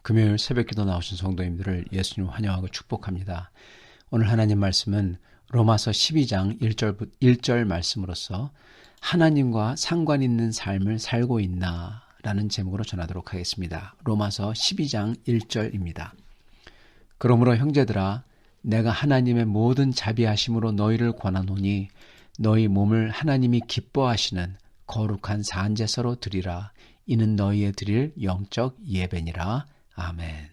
금요일 새벽기도 나오신 성도님들을 예수님 환영하고 축복합니다. 오늘 하나님 말씀은 로마서 12장 1절 말씀으로서 하나님과 상관 있는 삶을 살고 있나 라는 제목으로 전하도록 하겠습니다. 로마서 12장 1절입니다. 그러므로 형제들아 내가 하나님의 모든 자비하심으로 너희를 권하노니 너희 몸을 하나님이 기뻐하시는 거룩한 산제사로 드리라. 이는 너희의 드릴 영적 예배니라. 아멘.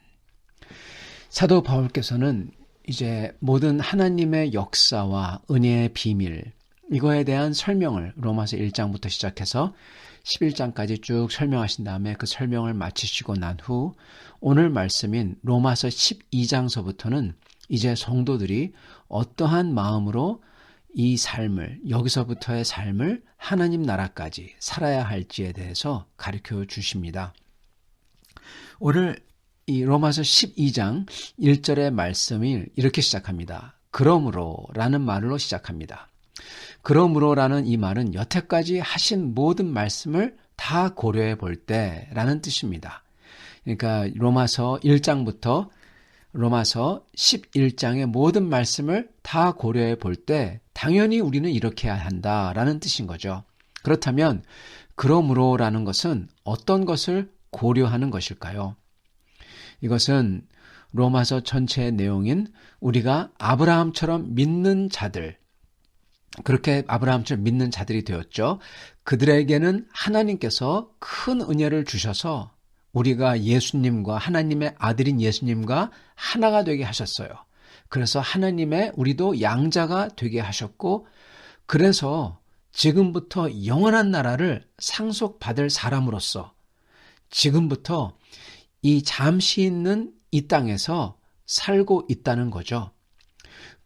사도 바울께서는 이제 모든 하나님의 역사와 은혜의 비밀, 이거에 대한 설명을 로마서 1장부터 시작해서 11장까지 쭉 설명하신 다음에 그 설명을 마치시고 난 후 오늘 말씀인 로마서 12장서부터는 이제 성도들이 어떠한 마음으로 이 삶을, 여기서부터의 삶을 하나님 나라까지 살아야 할지에 대해서 가르쳐 주십니다. 오늘 이 로마서 12장 1절의 말씀이 이렇게 시작합니다. 그러므로 라는 말로 시작합니다. 그러므로 라는 이 말은 여태까지 하신 모든 말씀을 다 고려해 볼 때 라는 뜻입니다. 그러니까 로마서 1장부터 로마서 11장의 모든 말씀을 다 고려해 볼 때 당연히 우리는 이렇게 해야 한다라는 뜻인 거죠. 그렇다면 그러므로 라는 것은 어떤 것을 고려하는 것일까요? 이것은 로마서 전체의 내용인 우리가 아브라함처럼 믿는 자들, 그렇게 아브라함처럼 믿는 자들이 되었죠. 그들에게는 하나님께서 큰 은혜를 주셔서 우리가 예수님과 하나님의 아들인 예수님과 하나가 되게 하셨어요. 그래서 하나님의 우리도 양자가 되게 하셨고, 그래서 지금부터 영원한 나라를 상속받을 사람으로서 지금부터 이 잠시 있는 이 땅에서 살고 있다는 거죠.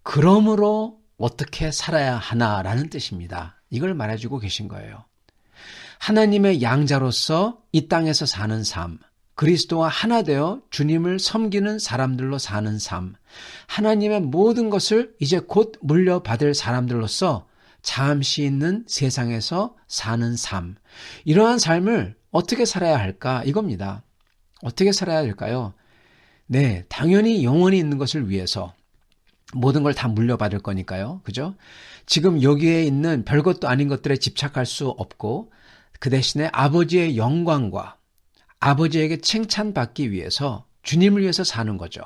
그러므로 어떻게 살아야 하나라는 뜻입니다. 이걸 말해주고 계신 거예요. 하나님의 양자로서 이 땅에서 사는 삶, 그리스도와 하나 되어 주님을 섬기는 사람들로 사는 삶, 하나님의 모든 것을 이제 곧 물려받을 사람들로서 잠시 있는 세상에서 사는 삶, 이러한 삶을 어떻게 살아야 할까? 이겁니다. 어떻게 살아야 될까요? 네, 당연히 영원히 있는 것을 위해서 모든 걸 다 물려받을 거니까요. 그죠? 지금 여기에 있는 별것도 아닌 것들에 집착할 수 없고 그 대신에 아버지의 영광과 아버지에게 칭찬받기 위해서 주님을 위해서 사는 거죠.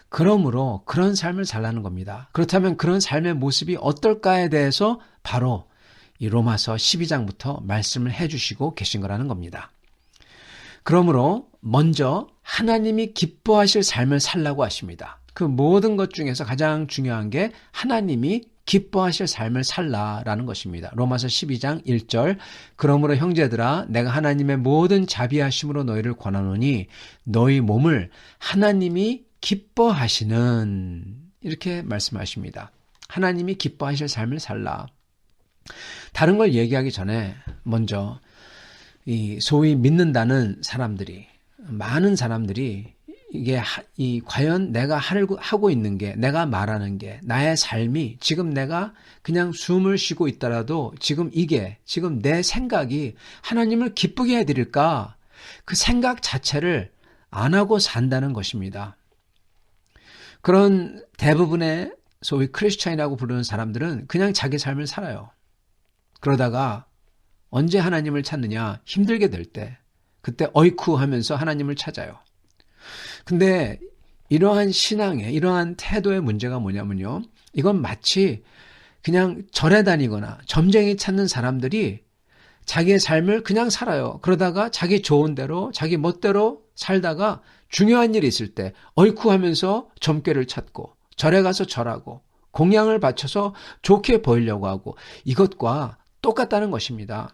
그러므로 그런 삶을 살라는 겁니다. 그렇다면 그런 삶의 모습이 어떨까에 대해서 바로 이 로마서 12장부터 말씀을 해주시고 계신 거라는 겁니다. 그러므로 먼저 하나님이 기뻐하실 삶을 살라고 하십니다. 그 모든 것 중에서 가장 중요한 게 하나님이 기뻐하실 삶을 살라라는 것입니다. 로마서 12장 1절 그러므로 형제들아 내가 하나님의 모든 자비하심으로 너희를 권하노니 너희 몸을 하나님이 기뻐하시는 이렇게 말씀하십니다. 하나님이 기뻐하실 삶을 살라. 다른 걸 얘기하기 전에 먼저 이 소위 믿는다는 사람들이 많은 사람들이 이게 과연 내가 하고 있는 게 내가 말하는 게 나의 삶이 지금 내가 그냥 숨을 쉬고 있더라도 지금 내 생각이 하나님을 기쁘게 해드릴까 그 생각 자체를 안 하고 산다는 것입니다. 그런 대부분의 소위 크리스찬이라고 부르는 사람들은 그냥 자기 삶을 살아요. 그러다가 언제 하나님을 찾느냐 힘들게 될 때 그때 어이쿠 하면서 하나님을 찾아요. 근데 이러한 신앙의 이러한 태도의 문제가 뭐냐면요. 이건 마치 그냥 절에 다니거나 점쟁이 찾는 사람들이 자기의 삶을 그냥 살아요. 그러다가 자기 좋은 대로 자기 멋대로 살다가 중요한 일이 있을 때 어이쿠 하면서 점괘를 찾고 절에 가서 절하고 공양을 바쳐서 좋게 보이려고 하고 이것과 똑같다는 것입니다.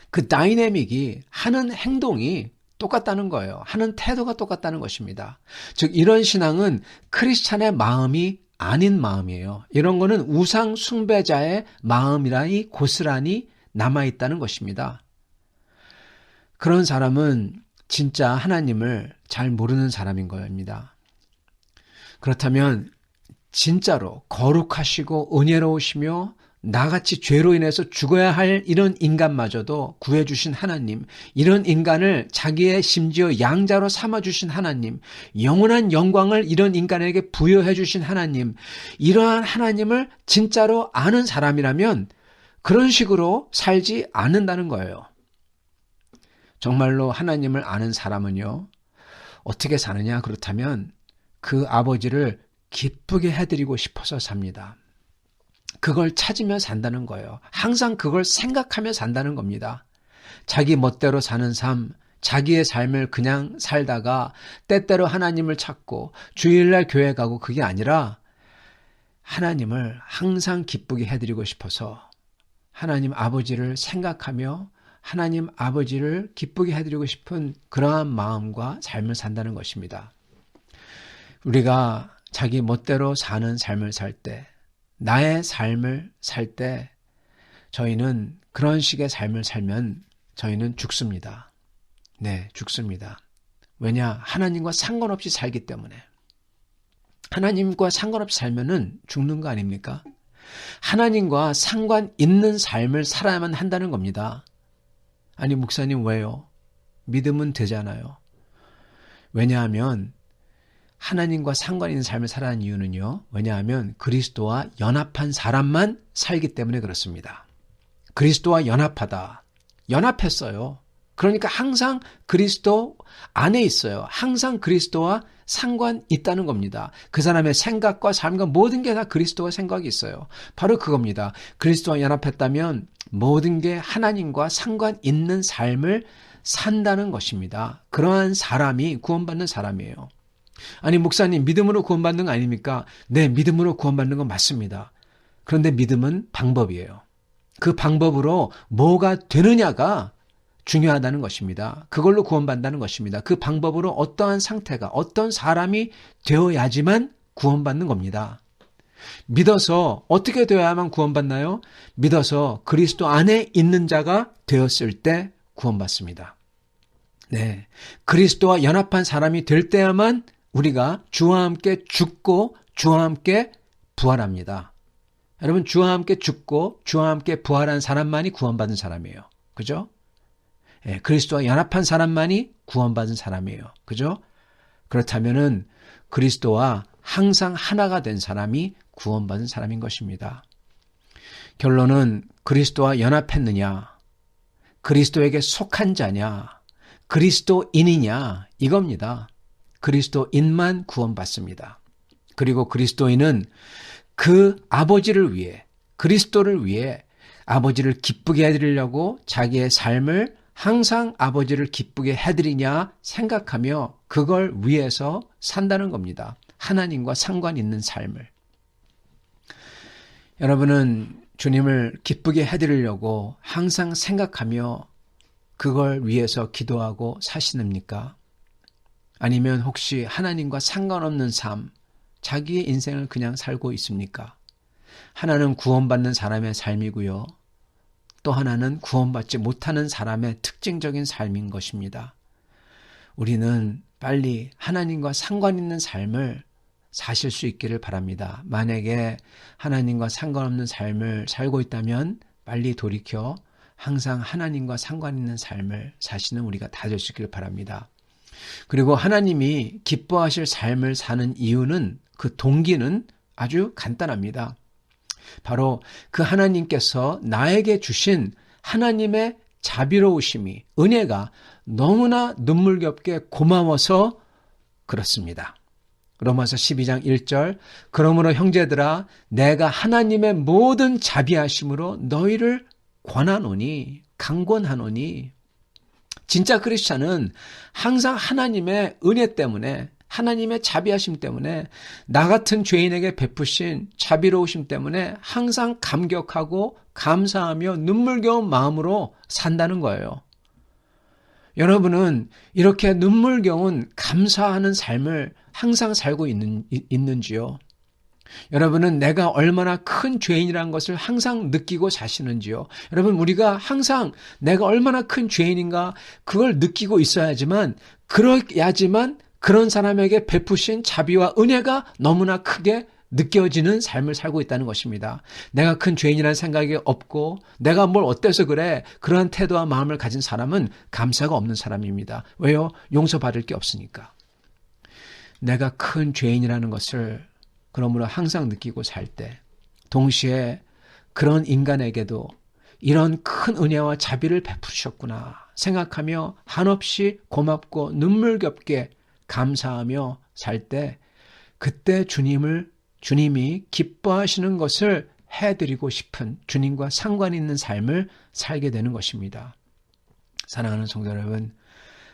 그 다이내믹이 하는 행동이 똑같다는 거예요. 하는 태도가 똑같다는 것입니다. 즉 이런 신앙은 크리스찬의 마음이 아닌 마음이에요. 이런 거는 우상 숭배자의 마음이라니 고스란히 남아있다는 것입니다. 그런 사람은 진짜 하나님을 잘 모르는 사람인 겁니다. 그렇다면 진짜로 거룩하시고 은혜로우시며 나같이 죄로 인해서 죽어야 할 이런 인간마저도 구해주신 하나님, 이런 인간을 자기의 심지어 양자로 삼아주신 하나님, 영원한 영광을 이런 인간에게 부여해 주신 하나님, 이러한 하나님을 진짜로 아는 사람이라면 그런 식으로 살지 않는다는 거예요. 정말로 하나님을 아는 사람은요, 어떻게 사느냐? 그렇다면 그 아버지를 기쁘게 해드리고 싶어서 삽니다. 그걸 찾으며 산다는 거예요. 항상 그걸 생각하며 산다는 겁니다. 자기 멋대로 사는 삶, 자기의 삶을 그냥 살다가 때때로 하나님을 찾고 주일날 교회 가고 그게 아니라 하나님을 항상 기쁘게 해드리고 싶어서 하나님 아버지를 생각하며 하나님 아버지를 기쁘게 해드리고 싶은 그러한 마음과 삶을 산다는 것입니다. 우리가 자기 멋대로 사는 삶을 살 때, 나의 삶을 살 때 저희는 그런 식의 삶을 살면 저희는 죽습니다. 네, 죽습니다. 왜냐? 하나님과 상관없이 살기 때문에. 하나님과 상관없이 살면은 죽는 거 아닙니까? 하나님과 상관 있는 삶을 살아야만 한다는 겁니다. 아니, 목사님 왜요? 믿으면 되잖아요. 왜냐하면 하나님과 상관 있는 삶을 살아가는 이유는요. 왜냐하면 그리스도와 연합한 사람만 살기 때문에 그렇습니다. 그리스도와 연합하다. 연합했어요. 그러니까 항상 그리스도 안에 있어요. 항상 그리스도와 상관 있다는 겁니다. 그 사람의 생각과 삶과 모든 게 다 그리스도와 생각이 있어요. 바로 그겁니다. 그리스도와 연합했다면 모든 게 하나님과 상관 있는 삶을 산다는 것입니다. 그러한 사람이 구원받는 사람이에요. 아니, 목사님 믿음으로 구원받는 거 아닙니까? 네, 믿음으로 구원받는 건 맞습니다. 그런데 믿음은 방법이에요. 그 방법으로 뭐가 되느냐가 중요하다는 것입니다. 그걸로 구원받는다는 것입니다. 그 방법으로 어떠한 상태가, 어떤 사람이 되어야지만 구원받는 겁니다. 믿어서 어떻게 되어야만 구원받나요? 믿어서 그리스도 안에 있는 자가 되었을 때 구원받습니다. 네, 그리스도와 연합한 사람이 될 때야만 우리가 주와 함께 죽고 주와 함께 부활합니다. 여러분, 주와 함께 죽고 주와 함께 부활한 사람만이 구원받은 사람이에요. 그죠? 예, 그리스도와 연합한 사람만이 구원받은 사람이에요. 그죠? 그렇다면은 그리스도와 항상 하나가 된 사람이 구원받은 사람인 것입니다. 결론은 그리스도와 연합했느냐, 그리스도에게 속한 자냐, 그리스도인이냐, 이겁니다. 그리스도인만 구원받습니다. 그리고 그리스도인은 그 아버지를 위해, 그리스도를 위해 아버지를 기쁘게 해드리려고 자기의 삶을 항상 아버지를 기쁘게 해드리냐 생각하며 그걸 위해서 산다는 겁니다. 하나님과 상관 있는 삶을. 여러분은 주님을 기쁘게 해드리려고 항상 생각하며 그걸 위해서 기도하고 사시습니까? 아니면 혹시 하나님과 상관없는 삶, 자기의 인생을 그냥 살고 있습니까? 하나는 구원받는 사람의 삶이고요. 또 하나는 구원받지 못하는 사람의 특징적인 삶인 것입니다. 우리는 빨리 하나님과 상관 있는 삶을 사실 수 있기를 바랍니다. 만약에 하나님과 상관없는 삶을 살고 있다면 빨리 돌이켜 항상 하나님과 상관 있는 삶을 사시는 우리가 다 될 수 있기를 바랍니다. 그리고 하나님이 기뻐하실 삶을 사는 이유는, 그 동기는 아주 간단합니다. 바로 그 하나님께서 나에게 주신 하나님의 자비로우심이, 은혜가 너무나 눈물겹게 고마워서 그렇습니다. 로마서 12장 1절, 그러므로 형제들아 내가 하나님의 모든 자비하심으로 너희를 권하노니, 강권하노니. 진짜 크리스찬은 항상 하나님의 은혜 때문에, 하나님의 자비하심 때문에, 나 같은 죄인에게 베푸신 자비로우심 때문에 항상 감격하고 감사하며 눈물겨운 마음으로 산다는 거예요. 여러분은 이렇게 눈물겨운 감사하는 삶을 항상 살고 있는지요? 여러분은 내가 얼마나 큰 죄인이라는 것을 항상 느끼고 사시는지요? 여러분, 우리가 항상 내가 얼마나 큰 죄인인가 그걸 느끼고 있어야지만, 그래야지만 그런 사람에게 베푸신 자비와 은혜가 너무나 크게 느껴지는 삶을 살고 있다는 것입니다. 내가 큰 죄인이라는 생각이 없고 내가 뭘 어때서 그래? 그러한 태도와 마음을 가진 사람은 감사가 없는 사람입니다. 왜요? 용서받을 게 없으니까. 내가 큰 죄인이라는 것을 그러므로 항상 느끼고 살 때 동시에 그런 인간에게도 이런 큰 은혜와 자비를 베푸셨구나 생각하며 한없이 고맙고 눈물겹게 감사하며 살 때 그때 주님이 기뻐하시는 것을 해드리고 싶은 주님과 상관 있는 삶을 살게 되는 것입니다. 사랑하는 성도 여러분,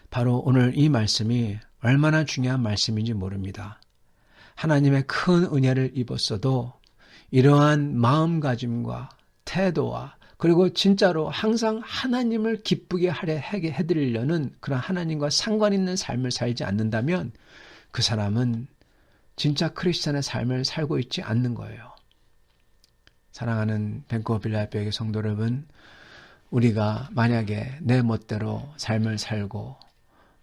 바로 오늘 이 말씀이 얼마나 중요한 말씀인지 모릅니다. 하나님의 큰 은혜를 입었어도 이러한 마음가짐과 태도와 그리고 진짜로 항상 하나님을 기쁘게 하게 해드리려는 그런 하나님과 상관 있는 삶을 살지 않는다면 그 사람은 진짜 크리스찬의 삶을 살고 있지 않는 거예요. 사랑하는 밴쿠버 필라델피아 성도 여러분, 우리가 만약에 내 멋대로 삶을 살고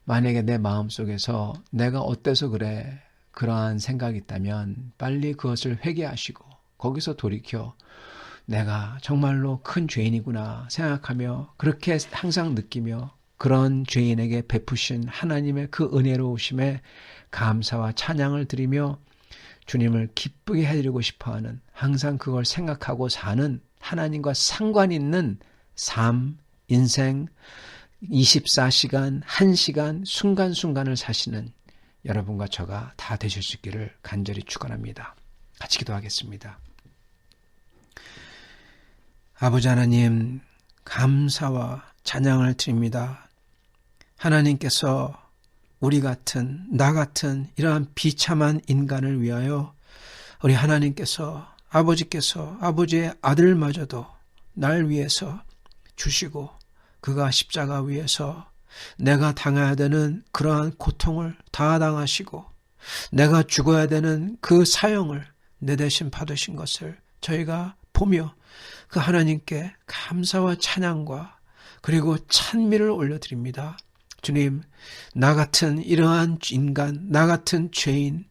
만약에 내 마음속에서 내가 어때서 그래 그러한 생각이 있다면 빨리 그것을 회개하시고 거기서 돌이켜 내가 정말로 큰 죄인이구나 생각하며 그렇게 항상 느끼며 그런 죄인에게 베푸신 하나님의 그 은혜로우심에 감사와 찬양을 드리며 주님을 기쁘게 해드리고 싶어하는 항상 그걸 생각하고 사는 하나님과 상관 있는 삶, 인생 24시간, 1시간, 순간순간을 사시는 여러분과 저가 다 되실 수 있기를 간절히 축원합니다. 같이 기도하겠습니다. 아버지 하나님, 감사와 찬양을 드립니다. 하나님께서 우리 같은, 나 같은 이러한 비참한 인간을 위하여 우리 하나님께서, 아버지께서 아버지의 아들마저도 날 위해서 주시고 그가 십자가 위에서 내가 당해야 되는 그러한 고통을 다 당하시고 내가 죽어야 되는 그 사형을 내 대신 받으신 것을 저희가 보며 그 하나님께 감사와 찬양과 그리고 찬미를 올려드립니다. 주님, 나 같은 이러한 인간, 나 같은 죄인,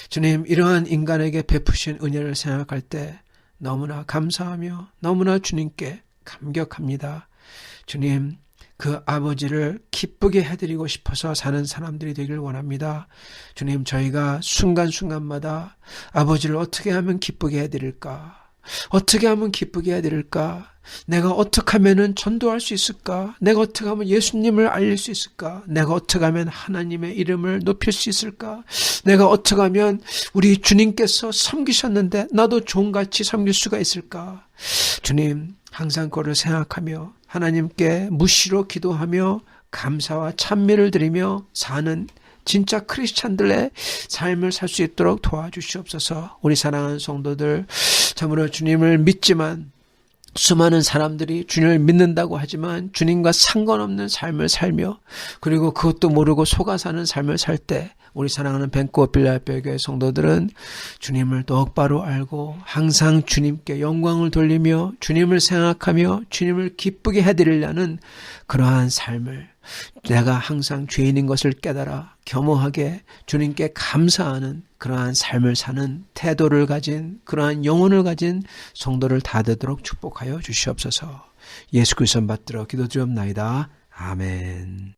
주님 이러한 인간에게 베푸신 은혜를 생각할 때 너무나 감사하며 너무나 주님께 감격합니다. 주님, 그 아버지를 기쁘게 해드리고 싶어서 사는 사람들이 되길 원합니다. 주님, 저희가 순간순간마다 아버지를 어떻게 하면 기쁘게 해드릴까? 어떻게 하면 기쁘게 해드릴까? 내가 어떻게 하면 전도할 수 있을까? 내가 어떻게 하면 예수님을 알릴 수 있을까? 내가 어떻게 하면 하나님의 이름을 높일 수 있을까? 내가 어떻게 하면 우리 주님께서 섬기셨는데 나도 종같이 섬길 수가 있을까? 주님, 항상 그거를 생각하며 하나님께 무시로 기도하며 감사와 찬미를 드리며 사는 진짜 크리스찬들의 삶을 살 수 있도록 도와주시옵소서. 우리 사랑하는 성도들, 참으로 주님을 믿지만 수많은 사람들이 주님을 믿는다고 하지만 주님과 상관없는 삶을 살며 그리고 그것도 모르고 속아 사는 삶을 살 때 우리 사랑하는 밴쿠버 필라델피아 교회 성도들은 주님을 똑바로 알고 항상 주님께 영광을 돌리며 주님을 생각하며 주님을 기쁘게 해드리려는 그러한 삶을 내가 항상 죄인인 것을 깨달아 겸허하게 주님께 감사하는 그러한 삶을 사는 태도를 가진 그러한 영혼을 가진 성도를 다 되도록 축복하여 주시옵소서. 예수 그리스도 받들어 기도드리옵나이다. 아멘.